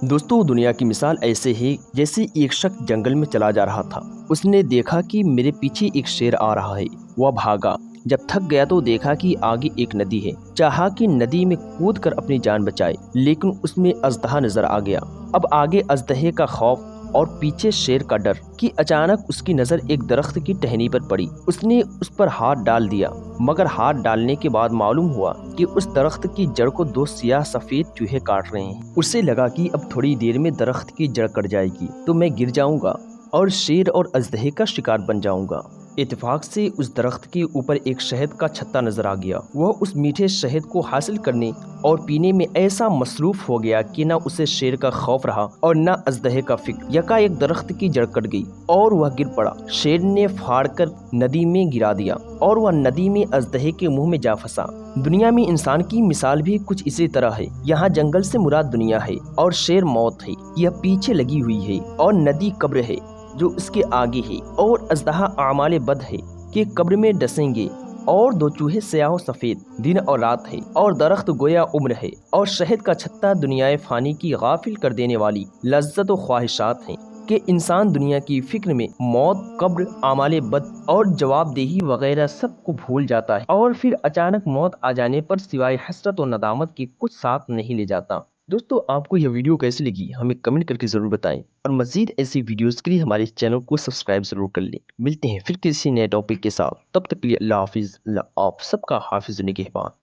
दोस्तों, दुनिया की मिसाल ऐसे है जैसे एक शख्स जंगल में चला जा रहा था। उसने देखा कि मेरे पीछे एक शेर आ रहा है। वह भागा। जब थक गया तो देखा कि आगे एक नदी है। चाहा कि नदी में कूद कर अपनी जान बचाए, लेकिन उसमें अजदहा नजर आ गया। अब आगे अजदहे का खौफ और पीछे शेर का डर कि अचानक उसकी नजर एक दरख्त की टहनी पर पड़ी। उसने उस पर हाथ डाल दिया, मगर हाथ डालने के बाद मालूम हुआ कि उस दरख्त की जड़ को दो सियाह सफेद चूहे काट रहे हैं। उसे लगा कि अब थोड़ी देर में दरख्त की जड़ कट जाएगी तो मैं गिर जाऊंगा और शेर और अजदहे का शिकार बन जाऊंगा। इत्तेफाक से उस दरख्त के ऊपर एक शहद का छत्ता नजर आ गया। वह उस मीठे शहद को हासिल करने और पीने में ऐसा मसरूफ हो गया कि न उसे शेर का खौफ रहा और न अजदहे का फिक्र। यकाएक दरख्त की जड़ कट गई और वह गिर पड़ा। शेर ने फाड़ कर नदी में गिरा दिया और वह नदी में अजदहे के मुंह में जा फंसा। दुनिया में इंसान की मिसाल भी कुछ इसी तरह है। यहाँ जंगल से मुराद दुनिया है और शेर मौत है, यह पीछे लगी हुई है, और नदी कब्र है जो उसके आगे है, और अजदहा आमाले बद है कि कब्र में डसेंगे, और दो चूहे स्याह सफेद दिन और रात है, और दरख्त गोया उम्र है, और शहद का छत्ता दुनियाए फानी की गाफिल कर देने वाली लज्जत व ख्वाहिशात हैं कि इंसान दुनिया की फिक्र में मौत, कब्र, आमाले बद और जवाबदेही वगैरह सब को भूल जाता है, और फिर अचानक मौत आ जाने पर सिवाय हसरत और नदामत के कुछ साथ नहीं ले जाता। दोस्तों, आपको यह वीडियो कैसी लगी हमें कमेंट करके ज़रूर बताएं, और मज़ीद ऐसी वीडियोस के लिए हमारे चैनल को सब्सक्राइब ज़रूर कर लें। मिलते हैं फिर किसी नए टॉपिक के साथ, तब तक के लिए अल्लाह हाफिज़। अल्लाह आप सबका हाफिज़ निगहबान।